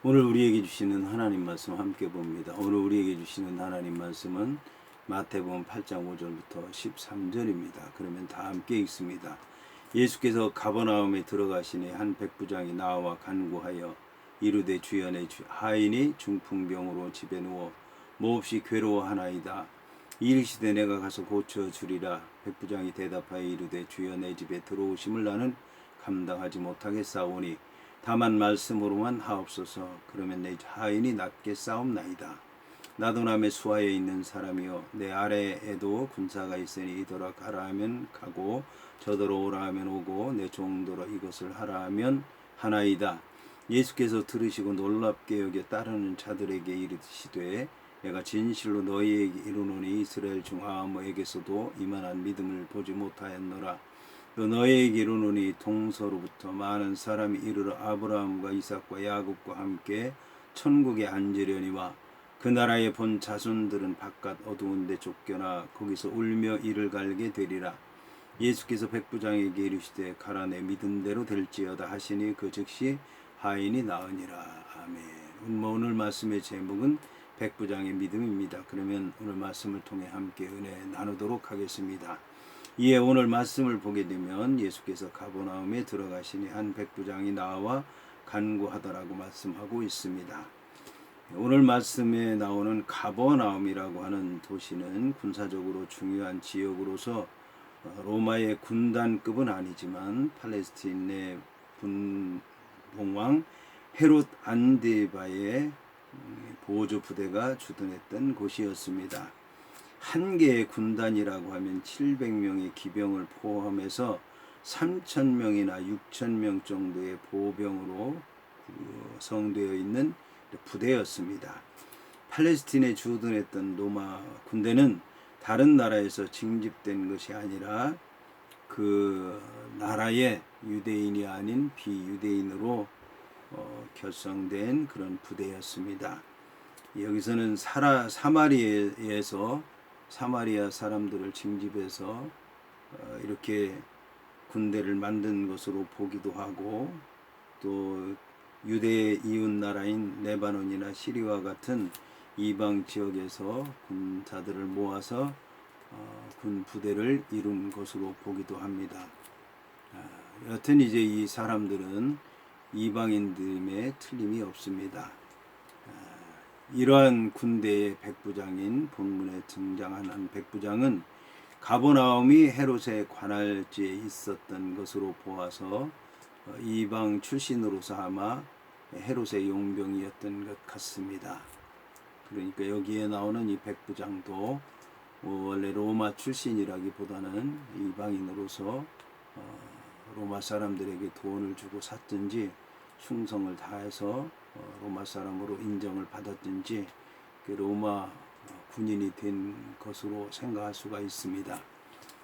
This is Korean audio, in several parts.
오늘 우리에게 주시는 하나님 말씀 함께 봅니다. 오늘 우리에게 주시는 하나님 말씀은 마태복음 8장 5절부터 13절입니다. 그러면 다 함께 읽습니다. 예수께서 가버나움에 들어가시니 한 백부장이 나와 간구하여 이르되 주여 내 하인이 중풍병으로 집에 누워 몹시 괴로워하나이다. 이르시되 내가 가서 고쳐 주리라. 백부장이 대답하여 이르되 주여 내 집에 들어오심을 나는 감당하지 못하겠사오니 다만 말씀으로만 하옵소서. 그러면 내 하인이 낫게 싸움나이다. 나도 남의 수하에 있는 사람이요 내 아래에도 군사가 있으니 이더러 가라 하면 가고 저더러 오라 하면 오고 내 종더러 이것을 하라 하면 하나이다. 예수께서 들으시고 놀랍게 여겨 따르는 자들에게 이르시되 내가 진실로 너희에게 이르노니 이스라엘 중 아무에게서도 이만한 믿음을 보지 못하였노라. 또 너희에게 이르노니 동서로부터 많은 사람이 이르러 아브라함과 이삭과 야곱과 함께 천국에 앉으려니와 그 나라의 본 자손들은 바깥 어두운 데 쫓겨나 거기서 울며 이를 갈게 되리라. 예수께서 백부장에게 이르시되 가라 내 믿음대로 될지어다 하시니 그 즉시 하인이 나으니라. 아멘. 오늘 말씀의 제목은 백부장의 믿음입니다. 그러면 오늘 말씀을 통해 함께 은혜 나누도록 하겠습니다. 이에 오늘 말씀을 보게 되면 예수께서 가버나움에 들어가시니 한 백부장이 나와 간구하더라고 말씀하고 있습니다. 오늘 말씀에 나오는 가버나움이라고 하는 도시는 군사적으로 중요한 지역으로서 로마의 군단급은 아니지만 팔레스틴의 분봉왕 헤롯 안디바의 보조 부대가 주둔했던 곳이었습니다. 한 개의 군단이라고 하면 700명의 기병을 포함해서 3,000명이나 6,000명 정도의 보병으로 구성되어 있는 부대였습니다. 팔레스틴에 주둔했던 로마 군대는 다른 나라에서 징집된 것이 아니라 그 나라의 유대인이 아닌 비유대인으로 결성된 그런 부대였습니다. 여기서는 사마리아 사람들을 징집해서 이렇게 군대를 만든 것으로 보기도 하고 또 유대의 이웃 나라인 레바논이나 시리와 같은 이방 지역에서 군사들을 모아서 군 부대를 이룬 것으로 보기도 합니다. 여튼 이제 이 사람들은 이방인들임에 틀림이 없습니다. 이러한 군대의 백부장인 본문에 등장한 한 백부장은 가버나움이 헤롯의 관할지에 있었던 것으로 보아서 이방 출신으로서 아마 헤롯의 용병이었던 것 같습니다. 그러니까 여기에 나오는 이 백부장도 원래 로마 출신이라기보다는 이방인으로서 로마 사람들에게 돈을 주고 샀든지 충성을 다해서 로마 사람으로 인정을 받았든지 로마 군인이 된 것으로 생각할 수가 있습니다.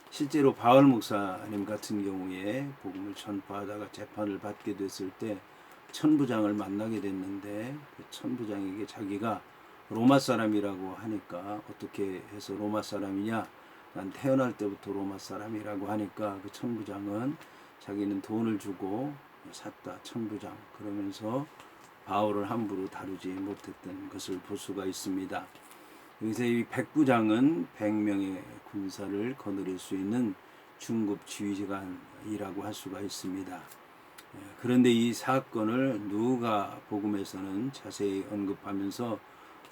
실제로 바울 목사님 같은 경우에 복음을 전파하다가 재판을 받게 됐을 때 천부장을 만나게 됐는데 그 천부장에게 자기가 로마 사람이라고 하니까 어떻게 해서 로마 사람이냐? 난 태어날 때부터 로마 사람이라고 하니까 그 천부장은 자기는 돈을 주고 샀다 천부장 그러면서 바울을 함부로 다루지 못했던 것을 볼 수가 있습니다. 여기서 이 백부장은 100명의 군사를 거느릴 수 있는 중급 지휘관이라고 할 수가 있습니다. 그런데 이 사건을 누가 복음에서는 자세히 언급하면서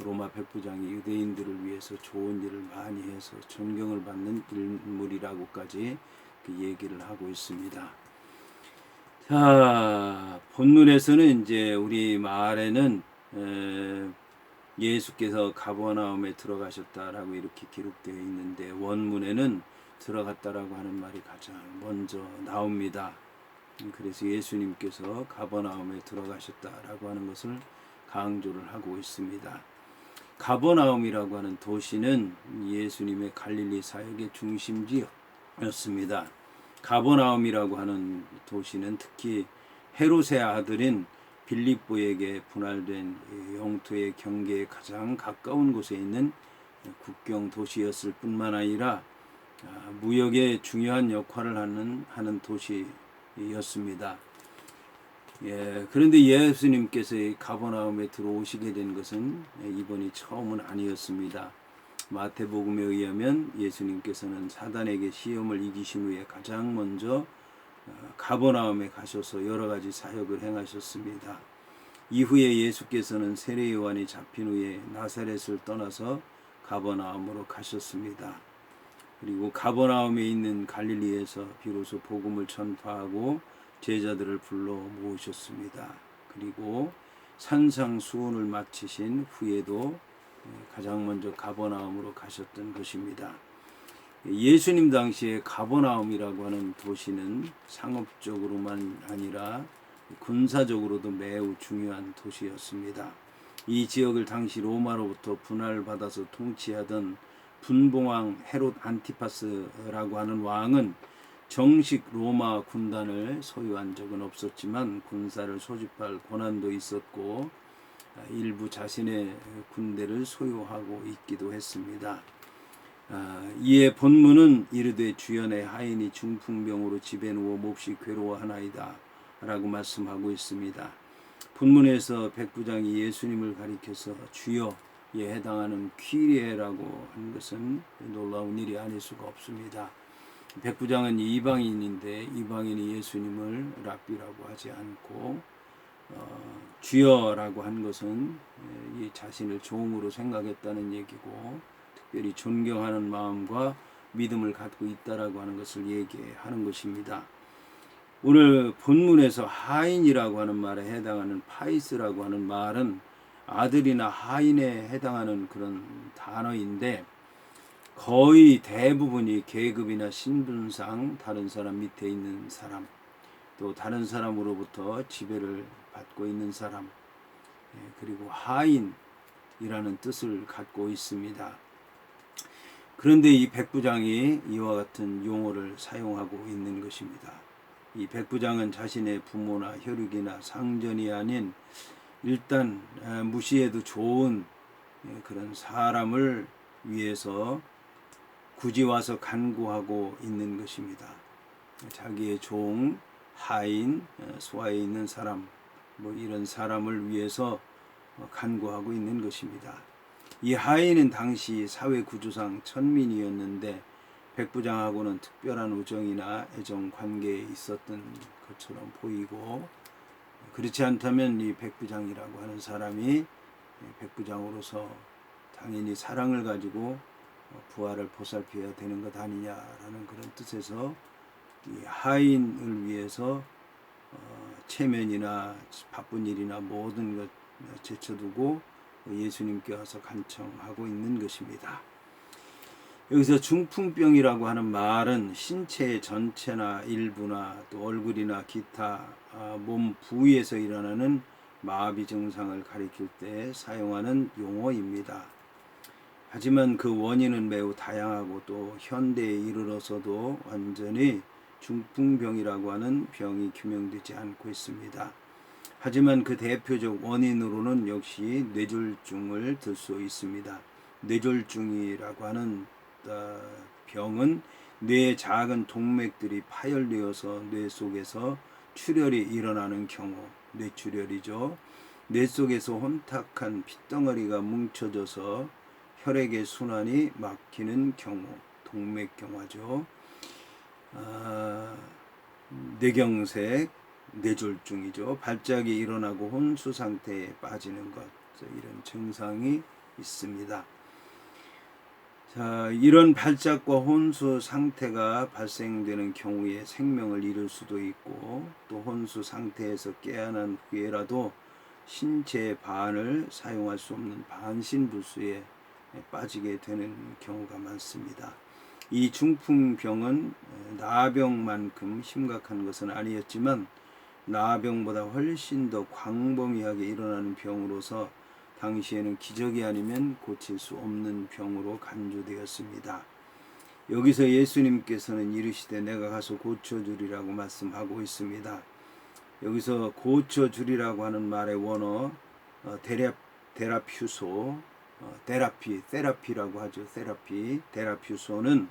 로마 백부장이 유대인들을 위해서 좋은 일을 많이 해서 존경을 받는 인물이라고까지 그 얘기를 하고 있습니다. 자, 본문에서는 이제 우리 말에는 예수께서 가버나움에 들어가셨다라고 이렇게 기록되어 있는데 원문에는 들어갔다라고 하는 말이 가장 먼저 나옵니다. 그래서 예수님께서 가버나움에 들어가셨다라고 하는 것을 강조를 하고 있습니다. 가버나움이라고 하는 도시는 예수님의 갈릴리 사역의 중심지였습니다. 가버나움이라고 하는 도시는 특히 헤롯의 아들인 빌립보에게 분할된 영토의 경계에 가장 가까운 곳에 있는 국경 도시였을 뿐만 아니라 무역에 중요한 역할을 하는 도시였습니다. 그런데 예수님께서 이 가버나움에 들어오시게 된 것은 이번이 처음은 아니었습니다. 마태복음에 의하면 예수님께서는 사단에게 시험을 이기신 후에 가장 먼저 가버나움에 가셔서 여러 가지 사역을 행하셨습니다. 이후에 예수께서는 세례 요한이 잡힌 후에 나사렛을 떠나서 가버나움으로 가셨습니다. 그리고 가버나움에 있는 갈릴리에서 비로소 복음을 전파하고 제자들을 불러 모으셨습니다. 그리고 산상수훈을 마치신 후에도 가장 먼저 가버나움으로 가셨던 것입니다. 예수님 당시에 가버나움이라고 하는 도시는 상업적으로만 아니라 군사적으로도 매우 중요한 도시였습니다. 이 지역을 당시 로마로부터 분할을 받아서 통치하던 분봉왕 헤롯 안티파스라고 하는 왕은 정식 로마 군단을 소유한 적은 없었지만 군사를 소집할 권한도 있었고 일부 자신의 군대를 소유하고 있기도 했습니다. 이에 본문은 이르되 주연의 하인이 중풍병으로 집에 누워 몹시 괴로워하나이다 라고 말씀하고 있습니다. 본문에서 백부장이 예수님을 가리켜서 주여에 해당하는 퀴리에라고 한 것은 놀라운 일이 아닐 수가 없습니다. 백부장은 이방인인데 이방인이 예수님을 랍비라고 하지 않고 주여라고 한 것은 이 자신을 종으로 생각했다는 얘기고 특별히 존경하는 마음과 믿음을 갖고 있다라고 하는 것을 얘기하는 것입니다. 오늘 본문에서 하인이라고 하는 말에 해당하는 파이스라고 하는 말은 아들이나 하인에 해당하는 그런 단어인데 거의 대부분이 계급이나 신분상 다른 사람 밑에 있는 사람, 또 다른 사람으로부터 지배를 받고 있는 사람, 그리고 하인이라는 뜻을 갖고 있습니다. 그런데 이 백부장이 이와 같은 용어를 사용하고 있는 것입니다. 이 백부장은 자신의 부모나 혈육이나 상전이 아닌 일단 무시해도 좋은 그런 사람을 위해서 굳이 와서 간구하고 있는 것입니다. 자기의 종, 하인, 소하에 있는 사람, 이런 사람을 위해서 간구하고 있는 것입니다. 이 하인은 당시 사회 구조상 천민이었는데 백부장하고는 특별한 우정이나 애정 관계에 있었던 것처럼 보이고, 그렇지 않다면 이 백부장이라고 하는 사람이 백부장으로서 당연히 사랑을 가지고 부하를 보살펴야 되는 것 아니냐라는 그런 뜻에서 이 하인을 위해서 체면이나 바쁜 일이나 모든 것 제쳐두고 예수님께 와서 간청하고 있는 것입니다. 여기서 중풍병이라고 하는 말은 신체의 전체나 일부나 또 얼굴이나 기타 몸 부위에서 일어나는 마비 증상을 가리킬 때 사용하는 용어입니다. 하지만 그 원인은 매우 다양하고 또 현대에 이르러서도 완전히 중풍병이라고 하는 병이 규명되지 않고 있습니다. 하지만 그 대표적 원인으로는 역시 뇌졸중을 들 수 있습니다. 뇌졸중이라고 하는 병은 뇌의 작은 동맥들이 파열되어서 뇌 속에서 출혈이 일어나는 경우, 뇌출혈이죠. 뇌 속에서 혼탁한 핏덩어리가 뭉쳐져서 혈액의 순환이 막히는 경우, 동맥경화죠. 뇌경색, 뇌졸중이죠. 발작이 일어나고 혼수 상태에 빠지는 것, 이런 증상이 있습니다. 자, 이런 발작과 혼수 상태가 발생되는 경우에 생명을 잃을 수도 있고, 또 혼수 상태에서 깨어난 후에라도 신체의 반을 사용할 수 없는 반신불수에 빠지게 되는 경우가 많습니다. 이 중풍병은 나병만큼 심각한 것은 아니었지만 나병보다 훨씬 더 광범위하게 일어나는 병으로서 당시에는 기적이 아니면 고칠 수 없는 병으로 간주되었습니다. 여기서 예수님께서는 이르시되 내가 가서 고쳐주리라고 말씀하고 있습니다. 여기서 고쳐주리라고 하는 말의 원어 데라퓨소, 테라피라고 하죠. 데라퓨소는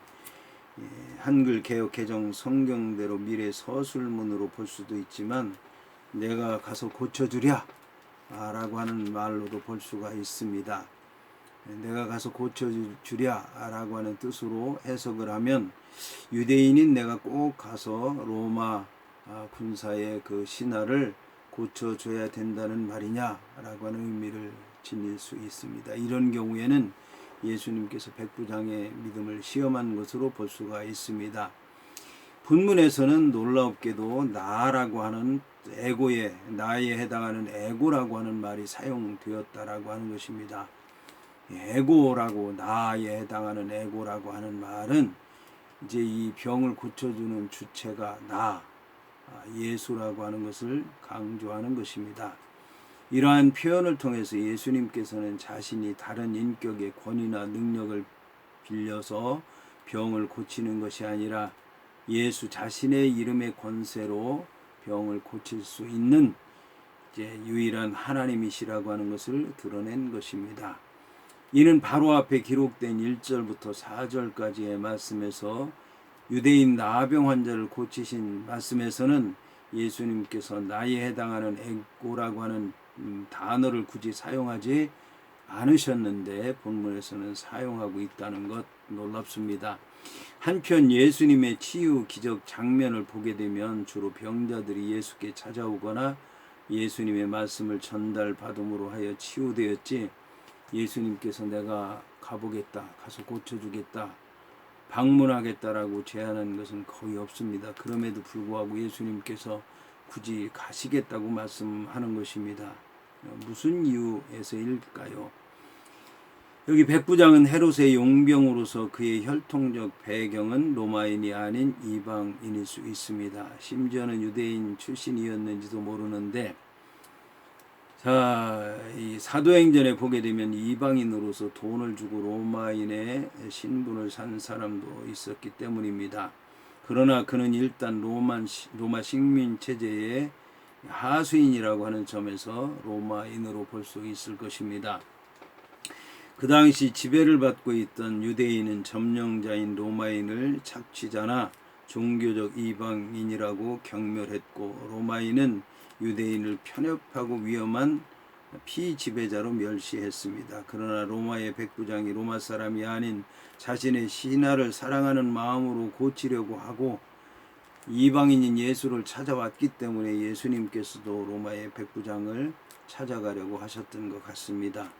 한글 개역 개정 성경대로 미래 서술문으로 볼 수도 있지만 내가 가서 고쳐주랴 라고 하는 말로도 볼 수가 있습니다. 내가 가서 고쳐주랴 라고 하는 뜻으로 해석을 하면 유대인인 내가 꼭 가서 로마 군사의 그 신하를 고쳐줘야 된다는 말이냐 라고 하는 의미를 지닐 수 있습니다. 이런 경우에는 예수님께서 백부장의 믿음을 시험한 것으로 볼 수가 있습니다. 본문에서는 놀랍게도 나라고 하는 에고에, 나에 해당하는 에고라고 하는 말이 사용되었다라고 하는 것입니다. 에고라고, 나에 해당하는 에고라고 하는 말은 이제 이 병을 고쳐주는 주체가 나, 예수라고 하는 것을 강조하는 것입니다. 이러한 표현을 통해서 예수님께서는 자신이 다른 인격의 권위나 능력을 빌려서 병을 고치는 것이 아니라 예수 자신의 이름의 권세로 병을 고칠 수 있는 이제 유일한 하나님이시라고 하는 것을 드러낸 것입니다. 이는 바로 앞에 기록된 1절부터 4절까지의 말씀에서 유대인 나병 환자를 고치신 말씀에서는 예수님께서 나에 해당하는 에고라고 하는 단어를 굳이 사용하지 않으셨는데 본문에서는 사용하고 있다는 것 놀랍습니다. 한편 예수님의 치유 기적 장면을 보게 되면 주로 병자들이 예수께 찾아오거나 예수님의 말씀을 전달받음으로 하여 치유되었지, 예수님께서 내가 가보겠다, 가서 고쳐주겠다, 방문하겠다라고 제안한 것은 거의 없습니다. 그럼에도 불구하고 예수님께서 굳이 가시겠다고 말씀하는 것입니다. 무슨 이유에서일까요? 여기 백부장은 헤롯의 용병으로서 그의 혈통적 배경은 로마인이 아닌 이방인일 수 있습니다. 심지어는 유대인 출신이었는지도 모르는데, 자, 이 사도행전에 보게 되면 이방인으로서 돈을 주고 로마인의 신분을 산 사람도 있었기 때문입니다. 그러나 그는 일단 로마 식민 체제의 하수인이라고 하는 점에서 로마인으로 볼 수 있을 것입니다. 그 당시 지배를 받고 있던 유대인은 점령자인 로마인을 착취자나 종교적 이방인이라고 경멸했고, 로마인은 유대인을 편협하고 위험한 피지배자로 멸시했습니다. 그러나 로마의 백부장이 로마 사람이 아닌 자신의 신하를 사랑하는 마음으로 고치려고 하고 이방인인 예수를 찾아왔기 때문에 예수님께서도 로마의 백부장을 찾아가려고 하셨던 것 같습니다.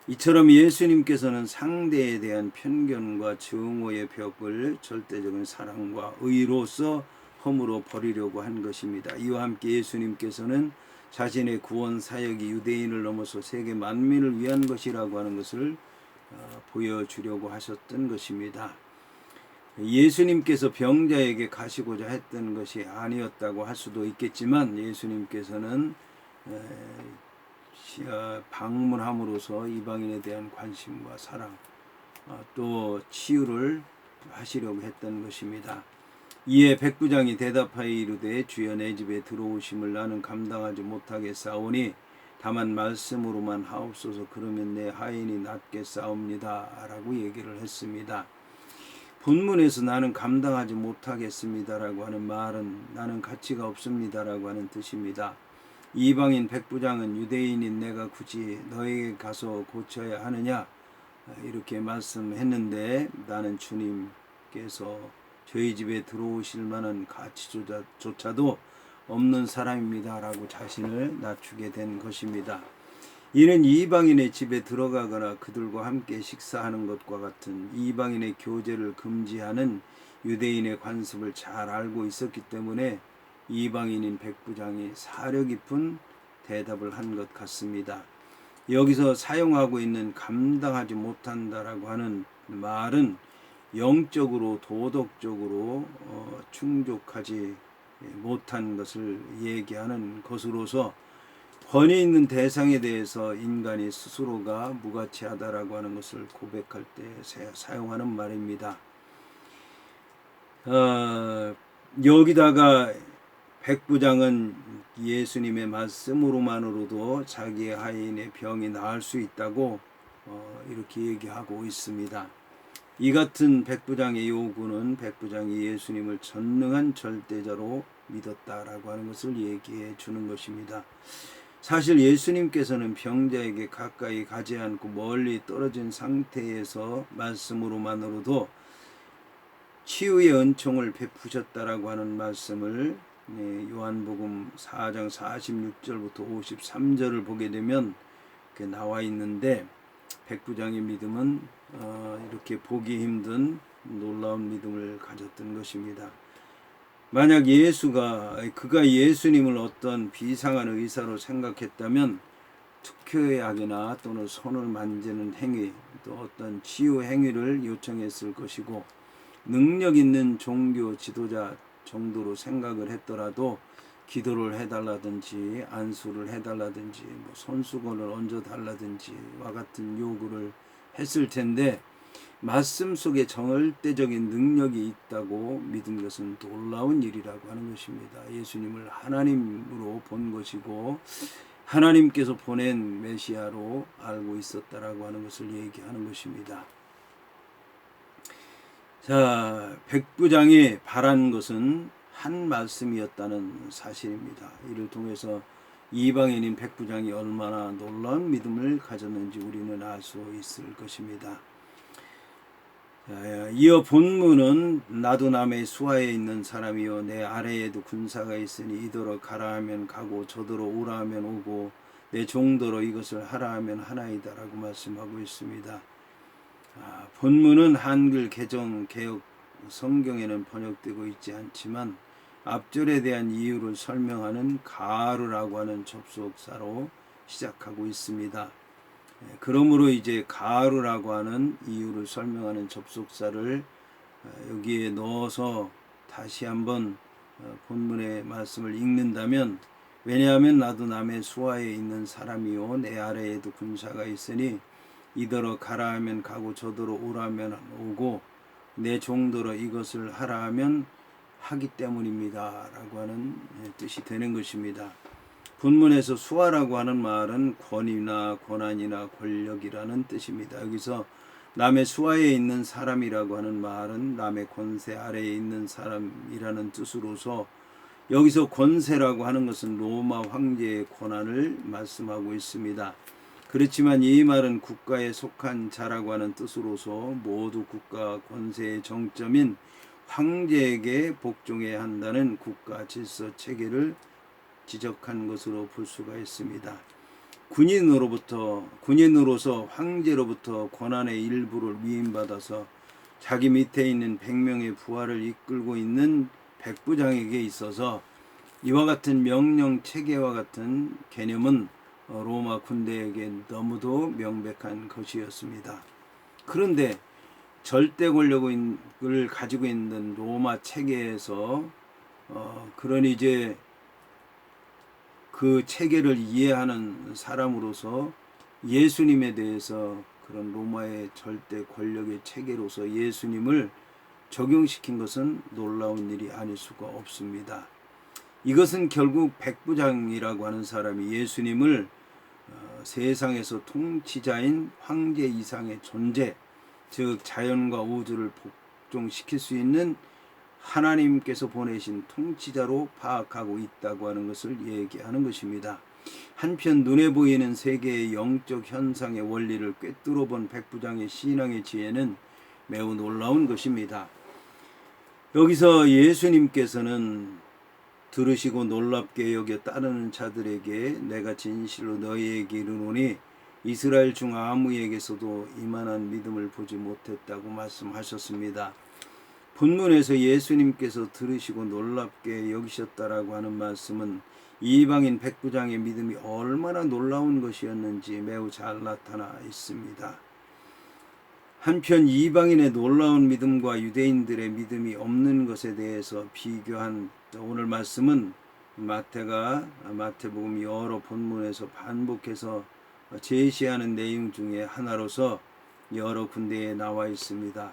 이처럼 예수님께서는 상대에 대한 편견과 증오의 벽을 절대적인 사랑과 의로서 허물어 버리려고 한 것입니다. 이와 함께 예수님께서는 자신의 구원 사역이 유대인을 넘어서 세계 만민을 위한 것이라고 하는 것을 보여주려고 하셨던 것입니다. 예수님께서 병자에게 가시고자 했던 것이 아니었다고 할 수도 있겠지만, 예수님께서는 방문함으로써 이방인에 대한 관심과 사랑, 또 치유를 하시려고 했던 것입니다. 이에 백부장이 대답하여 이르되 주여 내 집에 들어오심을 나는 감당하지 못하겠사오니 다만 말씀으로만 하옵소서. 그러면 내 하인이 낫겠사옵니다 라고 얘기를 했습니다. 본문에서 나는 감당하지 못하겠습니다라고 하는 말은 나는 가치가 없습니다라고 하는 뜻입니다. 이방인 백부장은 유대인인 내가 굳이 너에게 가서 고쳐야 하느냐 이렇게 말씀했는데, 나는 주님께서 저희 집에 들어오실 만한 가치조차도 없는 사람입니다 라고 자신을 낮추게 된 것입니다. 이는 이방인의 집에 들어가거나 그들과 함께 식사하는 것과 같은 이방인의 교제를 금지하는 유대인의 관습을 잘 알고 있었기 때문에 이방인인 백부장이 사려 깊은 대답을 한 것 같습니다. 여기서 사용하고 있는 감당하지 못한다라고 하는 말은 영적으로 도덕적으로 충족하지 못한 것을 얘기하는 것으로서 권위 있는 대상에 대해서 인간이 스스로가 무가치하다라고 하는 것을 고백할 때 사용하는 말입니다. 여기다가 백부장은 예수님의 말씀으로만으로도 자기의 하인의 병이 나을 수 있다고 이렇게 얘기하고 있습니다. 이 같은 백부장의 요구는 백부장이 예수님을 전능한 절대자로 믿었다라고 하는 것을 얘기해 주는 것입니다. 사실 예수님께서는 병자에게 가까이 가지 않고 멀리 떨어진 상태에서 말씀으로만으로도 치유의 은총을 베푸셨다라고 하는 말씀을 요한복음 4장 46절부터 53절을 보게 되면 이렇게 나와 있는데, 백부장의 믿음은 이렇게 보기 힘든 놀라운 믿음을 가졌던 것입니다. 만약 그가 예수님을 어떤 비상한 의사로 생각했다면 특효약이나 또는 손을 만지는 행위, 또 어떤 치유 행위를 요청했을 것이고, 능력 있는 종교 지도자 정도로 생각을 했더라도 기도를 해달라든지 안수를 해달라든지 손수건을 얹어달라든지와 같은 요구를 했을 텐데, 말씀 속에 절대적인 능력이 있다고 믿은 것은 놀라운 일이라고 하는 것입니다. 예수님을 하나님으로 본 것이고 하나님께서 보낸 메시아로 알고 있었다라고 하는 것을 얘기하는 것입니다. 자, 백부장이 바란 것은 한 말씀이었다는 사실입니다. 이를 통해서 이방인인 백부장이 얼마나 놀라운 믿음을 가졌는지 우리는 알 수 있을 것입니다. 이어 본문은 나도 남의 수하에 있는 사람이요 내 아래에도 군사가 있으니 이더러 가라 하면 가고 저더러 오라 하면 오고 내 종더러 이것을 하라 하면 하나이다 라고 말씀하고 있습니다. 본문은 한글 개정 개역 성경에는 번역되고 있지 않지만 앞절에 대한 이유를 설명하는 가르라고 하는 접속사로 시작하고 있습니다. 그러므로 이제 가르라고 하는 이유를 설명하는 접속사를 여기에 넣어서 다시 한번 본문의 말씀을 읽는다면, 왜냐하면 나도 남의 수하에 있는 사람이요 내 아래에도 군사가 있으니 이더러 가라 하면 가고 저더러 오라 하면 오고 내 종더러 이것을 하라 하면 하기 때문입니다 라고 하는 뜻이 되는 것입니다. 본문에서 수하라고 하는 말은 권위나 권한이나 권력이라는 뜻입니다. 여기서 남의 수하에 있는 사람이라고 하는 말은 남의 권세 아래에 있는 사람이라는 뜻으로서, 여기서 권세라고 하는 것은 로마 황제의 권한을 말씀하고 있습니다. 그렇지만 이 말은 국가에 속한 자라고 하는 뜻으로서 모두 국가 권세의 정점인 황제에게 복종해야 한다는 국가 질서 체계를 지적한 것으로 볼 수가 있습니다. 군인으로서 황제로부터 권한의 일부를 위임받아서 자기 밑에 있는 100명의 부하를 이끌고 있는 백부장에게 있어서 이와 같은 명령 체계와 같은 개념은 로마 군대에게 너무도 명백한 것이었습니다. 그런데 절대 권력을 가지고 있는 로마 체계에서 그런 이제 그 체계를 이해하는 사람으로서 예수님에 대해서 그런 로마의 절대 권력의 체계로서 예수님을 적용시킨 것은 놀라운 일이 아닐 수가 없습니다. 이것은 결국 백부장이라고 하는 사람이 예수님을 세상에서 통치자인 황제 이상의 존재, 즉 자연과 우주를 복종시킬 수 있는 하나님께서 보내신 통치자로 파악하고 있다고 하는 것을 얘기하는 것입니다. 한편 눈에 보이는 세계의 영적 현상의 원리를 꿰뚫어 본 백부장의 신앙의 지혜는 매우 놀라운 것입니다. 여기서 예수님께서는 들으시고 놀랍게 여겨 따르는 자들에게 내가 진실로 너희에게 이르노니 이스라엘 중 아무에게서도 이만한 믿음을 보지 못했다고 말씀하셨습니다. 본문에서 예수님께서 들으시고 놀랍게 여기셨다라고 하는 말씀은 이방인 백부장의 믿음이 얼마나 놀라운 것이었는지 매우 잘 나타나 있습니다. 한편 이방인의 놀라운 믿음과 유대인들의 믿음이 없는 것에 대해서 비교한 오늘 말씀은 마태복음 여러 본문에서 반복해서 제시하는 내용 중에 하나로서 여러 군데에 나와 있습니다.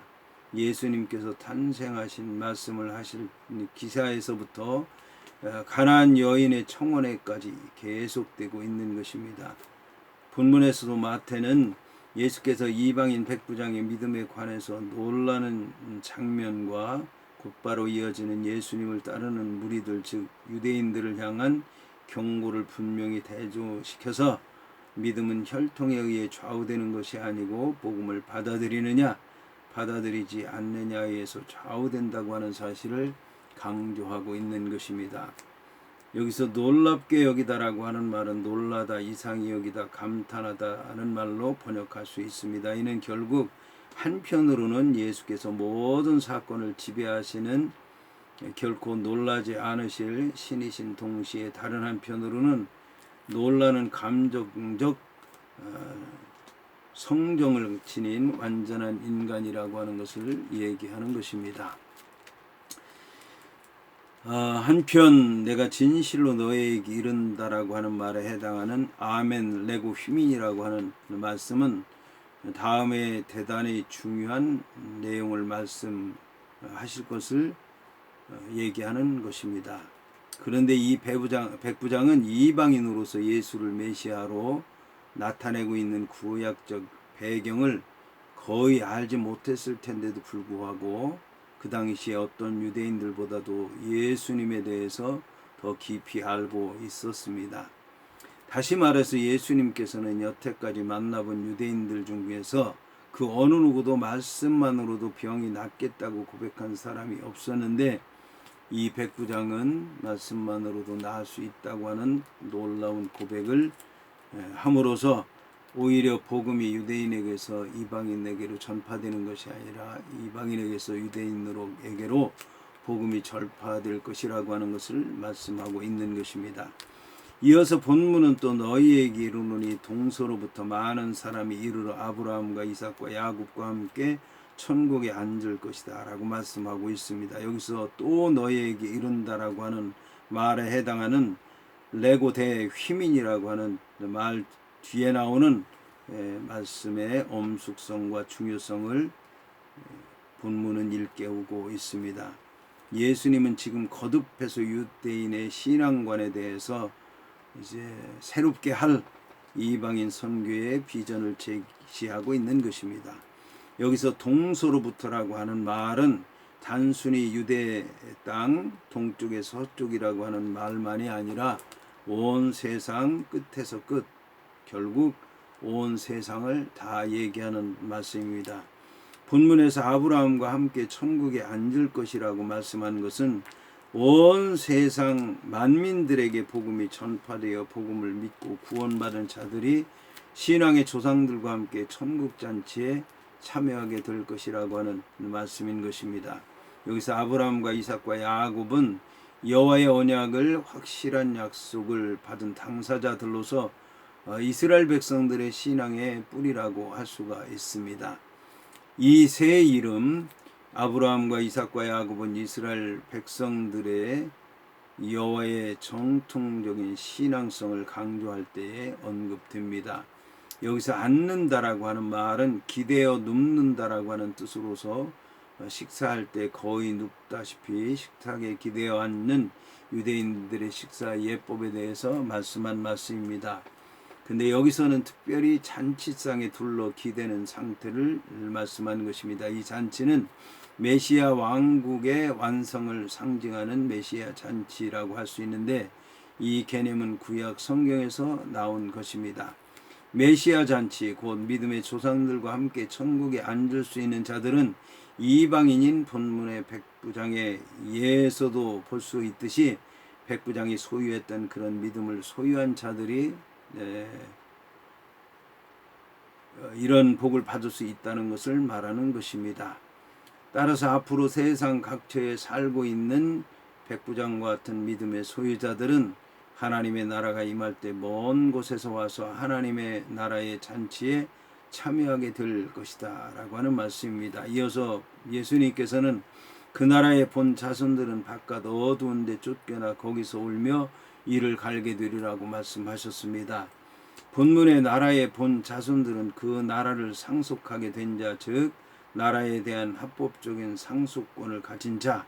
예수님께서 탄생하신 말씀을 하실 기사에서부터 가나안 여인의 청혼회까지 계속되고 있는 것입니다. 본문에서도 마태는 예수께서 이방인 백부장의 믿음에 관해서 놀라는 장면과 곧바로 이어지는 예수님을 따르는 무리들, 즉 유대인들을 향한 경고를 분명히 대조시켜서 믿음은 혈통에 의해 좌우되는 것이 아니고 복음을 받아들이느냐 받아들이지 않느냐에 의해서 좌우된다고 하는 사실을 강조하고 있는 것입니다. 여기서 놀랍게 여기다라고 하는 말은 놀라다, 이상히 여기다, 감탄하다 하는 말로 번역할 수 있습니다. 이는 결국 한편으로는 예수께서 모든 사건을 지배하시는 결코 놀라지 않으실 신이신 동시에 다른 한편으로는 놀라는 감정적 성정을 지닌 완전한 인간이라고 하는 것을 얘기하는 것입니다. 한편 내가 진실로 너에게 이른다라고 하는 말에 해당하는 아멘 레고 휘민이라고 하는 말씀은 다음에 대단히 중요한 내용을 말씀하실 것을 얘기하는 것입니다. 그런데 이 백부장은 이방인으로서 예수를 메시아로 나타내고 있는 구약적 배경을 거의 알지 못했을 텐데도 불구하고 그 당시에 어떤 유대인들보다도 예수님에 대해서 더 깊이 알고 있었습니다. 다시 말해서 예수님께서는 여태까지 만나본 유대인들 중에서 그 어느 누구도 말씀만으로도 병이 낫겠다고 고백한 사람이 없었는데 이 백부장은 말씀만으로도 나을 수 있다고 하는 놀라운 고백을 함으로써 오히려 복음이 유대인에게서 이방인에게로 전파되는 것이 아니라 이방인에게서 유대인으로에게로 복음이 전파될 것이라고 하는 것을 말씀하고 있는 것입니다. 이어서 본문은 또 너희에게 이르노니 동서로부터 많은 사람이 이르러 아브라함과 이삭과 야곱과 함께 천국에 앉을 것이다 라고 말씀하고 있습니다. 여기서 또 너희에게 이른다라고 하는 말에 해당하는 레고 대 휘민이라고 하는 말 뒤에 나오는 말씀의 엄숙성과 중요성을 본문은 일깨우고 있습니다. 예수님은 지금 거듭해서 유대인의 신앙관에 대해서 이제 새롭게 할 이방인 선교의 비전을 제시하고 있는 것입니다. 여기서 동서로부터라고 하는 말은 단순히 유대 땅 동쪽의 서쪽이라고 하는 말만이 아니라 온 세상 끝에서 끝, 결국 온 세상을 다 얘기하는 말씀입니다. 본문에서 아브라함과 함께 천국에 앉을 것이라고 말씀한 것은 온 세상 만민들에게 복음이 전파되어 복음을 믿고 구원받은 자들이 신앙의 조상들과 함께 천국잔치에 참여하게 될 것이라고 하는 말씀인 것입니다. 여기서 아브라함과 이삭과 야곱은 여호와의 언약을 확실한 약속을 받은 당사자들로서 이스라엘 백성들의 신앙의 뿌리라고 할 수가 있습니다. 이 세 이름 아브라함과 이삭과 야곱은 이스라엘 백성들의 여호와의 정통적인 신앙성을 강조할 때에 언급됩니다. 여기서 앉는다라고 하는 말은 기대어 눕는다라고 하는 뜻으로서 식사할 때 거의 눕다시피 식탁에 기대어 앉는 유대인들의 식사 예법에 대해서 말씀한 말씀입니다. 근데 여기서는 특별히 잔치상에 둘러 기대는 상태를 말씀하는 것입니다. 이 잔치는 메시아 왕국의 완성을 상징하는 메시아 잔치라고 할 수 있는데 이 개념은 구약 성경에서 나온 것입니다. 메시아 잔치, 곧 믿음의 조상들과 함께 천국에 앉을 수 있는 자들은 이방인인 본문의 백부장의 예에서도 볼 수 있듯이 백부장이 소유했던 그런 믿음을 소유한 자들이 이런 복을 받을 수 있다는 것을 말하는 것입니다. 따라서 앞으로 세상 각처에 살고 있는 백부장과 같은 믿음의 소유자들은 하나님의 나라가 임할 때 먼 곳에서 와서 하나님의 나라의 잔치에 참여하게 될 것이다 라고 하는 말씀입니다. 이어서 예수님께서는 그 나라의 본 자손들은 바깥 어두운 데 쫓겨나 거기서 울며 이를 갈게 되리라고 말씀하셨습니다. 본문의 나라의 본 자손들은 그 나라를 상속하게 된 자, 즉 나라에 대한 합법적인 상속권을 가진 자,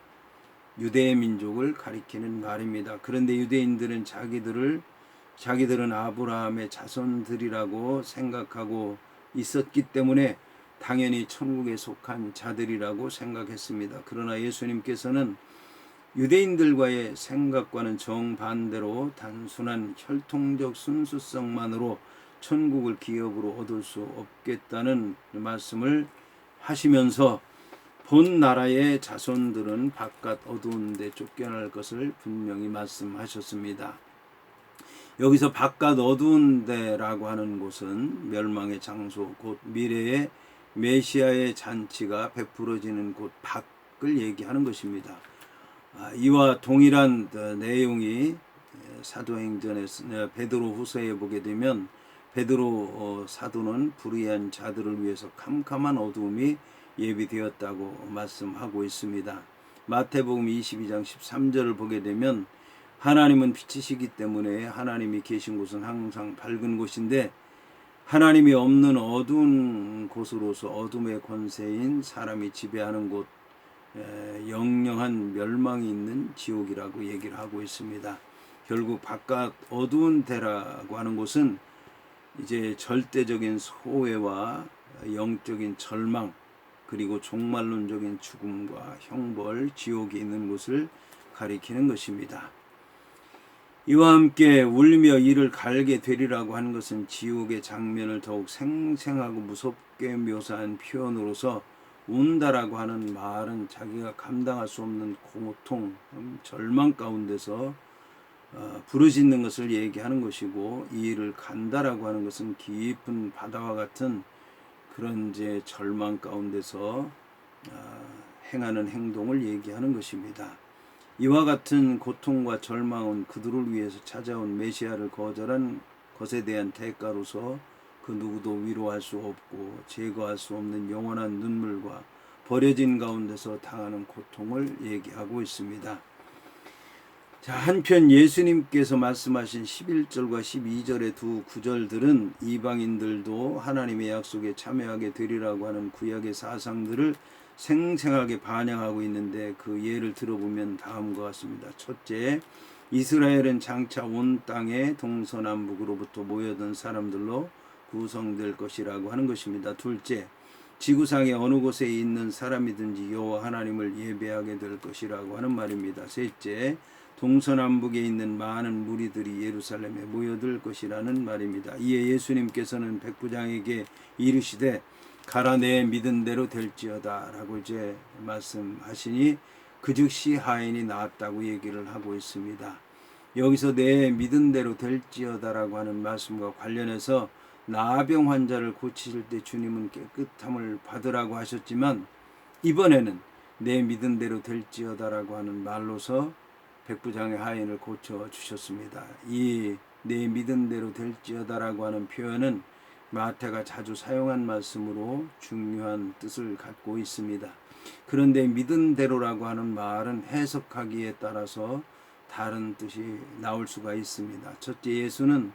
유대 민족을 가리키는 말입니다. 그런데 유대인들은 자기들은 아브라함의 자손들이라고 생각하고 있었기 때문에 당연히 천국에 속한 자들이라고 생각했습니다. 그러나 예수님께서는 유대인들과의 생각과는 정반대로 단순한 혈통적 순수성만으로 천국을 기업으로 얻을 수 없겠다는 말씀을 하시면서 본 나라의 자손들은 바깥 어두운 데 쫓겨날 것을 분명히 말씀하셨습니다. 여기서 바깥 어두운 데라고 하는 곳은 멸망의 장소, 곧 미래의 메시아의 잔치가 베풀어지는 곳 밖을 얘기하는 것입니다. 이와 동일한 내용이 사도행전의 베드로 후서에 보게 되면 베드로 사도는 불의한 자들을 위해서 캄캄한 어두움이 예비되었다고 말씀하고 있습니다. 마태복음 22장 13절을 보게 되면 하나님은 빛이시기 때문에 하나님이 계신 곳은 항상 밝은 곳인데 하나님이 없는 어두운 곳으로서 어둠의 권세인 사람이 지배하는 곳, 영영한 멸망이 있는 지옥이라고 얘기를 하고 있습니다. 결국 바깥 어두운 데라고 하는 곳은 이제 절대적인 소외와 영적인 절망, 그리고 종말론적인 죽음과 형벌, 지옥이 있는 곳을 가리키는 것입니다. 이와 함께 울며 이를 갈게 되리라고 하는 것은 지옥의 장면을 더욱 생생하고 무섭게 묘사한 표현으로서 운다라고 하는 말은 자기가 감당할 수 없는 고통, 절망 가운데서 부르짖는 것을 얘기하는 것이고, 이 일을 간다라고 하는 것은 깊은 바다와 같은 그런 이제 절망 가운데서 행하는 행동을 얘기하는 것입니다. 이와 같은 고통과 절망은 그들을 위해서 찾아온 메시아를 거절한 것에 대한 대가로서 그 누구도 위로할 수 없고 제거할 수 없는 영원한 눈물과 버려진 가운데서 당하는 고통을 얘기하고 있습니다. 자, 한편 예수님께서 말씀하신 11절과 12절의 두 구절들은 이방인들도 하나님의 약속에 참여하게 되리라고 하는 구약의 사상들을 생생하게 반영하고 있는데, 그 예를 들어보면 다음과 같습니다. 첫째, 이스라엘은 장차 온 땅에 동서남북으로부터 모여든 사람들로 구성될 것이라고 하는 것입니다. 둘째, 지구상의 어느 곳에 있는 사람이든지 여호와 하나님을 예배하게 될 것이라고 하는 말입니다. 셋째, 동서남북에 있는 많은 무리들이 예루살렘에 모여들 것이라는 말입니다. 이에 예수님께서는 백부장에게 이르시되 가라, 내 믿은 대로 될지어다 라고 이제 말씀하시니 그 즉시 하인이 나았다고 얘기를 하고 있습니다. 여기서 내 믿은 대로 될지어다 라고 하는 말씀과 관련해서 나병 환자를 고치실 때 주님은 깨끗함을 받으라고 하셨지만, 이번에는 내 믿은 대로 될지어다 라고 하는 말로서 백부장의 하인을 고쳐주셨습니다. 이 내 믿은 대로 될지어다 라고 하는 표현은 마태가 자주 사용한 말씀으로 중요한 뜻을 갖고 있습니다. 그런데 믿은 대로라고 하는 말은 해석하기에 따라서 다른 뜻이 나올 수가 있습니다. 첫째, 예수는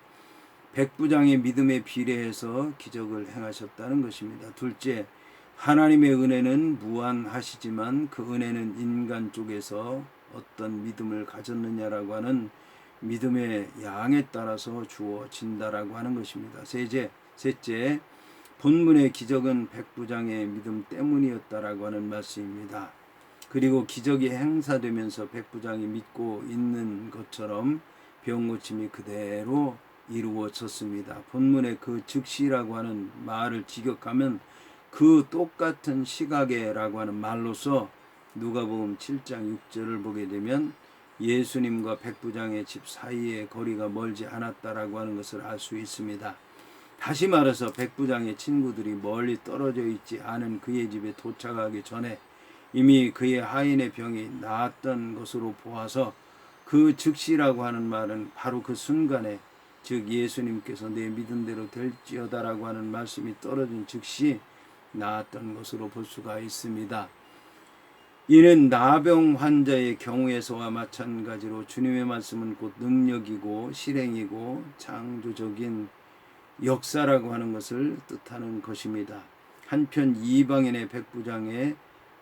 백부장의 믿음에 비례해서 기적을 행하셨다는 것입니다. 둘째, 하나님의 은혜는 무한하시지만 그 은혜는 인간 쪽에서 어떤 믿음을 가졌느냐라고 하는 믿음의 양에 따라서 주어진다라고 하는 것입니다. 셋째, 본문의 기적은 백부장의 믿음 때문이었다라고 하는 말씀입니다. 그리고 기적이 행사되면서 백부장이 믿고 있는 것처럼 병 고침이 그대로 이루어졌습니다. 본문의 그 즉시라고 하는 말을 직역하면 그 똑같은 시각에라고 하는 말로서 누가복음 7장 6절을 보게 되면 예수님과 백부장의 집 사이의 거리가 멀지 않았다라고 하는 것을 알 수 있습니다. 다시 말해서 백부장의 친구들이 멀리 떨어져 있지 않은 그의 집에 도착하기 전에 이미 그의 하인의 병이 나았던 것으로 보아서 그 즉시라고 하는 말은 바로 그 순간에, 즉 예수님께서 내 믿은 대로 될지어다라고 하는 말씀이 떨어진 즉시 나았던 것으로 볼 수가 있습니다. 이는 나병 환자의 경우에서와 마찬가지로 주님의 말씀은 곧 능력이고 실행이고 창조적인 역사라고 하는 것을 뜻하는 것입니다. 한편 이방인의 백부장의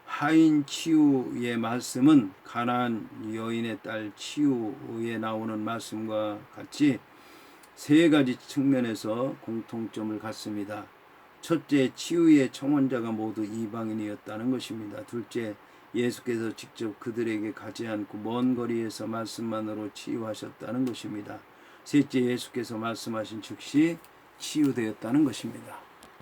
하인 치유의 말씀은 가나안 여인의 딸 치유에 나오는 말씀과 같이 세 가지 측면에서 공통점을 갖습니다. 첫째, 치유의 청원자가 모두 이방인이었다는 것입니다. 둘째, 예수께서 직접 그들에게 가지 않고 먼 거리에서 말씀만으로 치유하셨다는 것입니다. 셋째, 예수께서 말씀하신 즉시 치유되었다는 것입니다.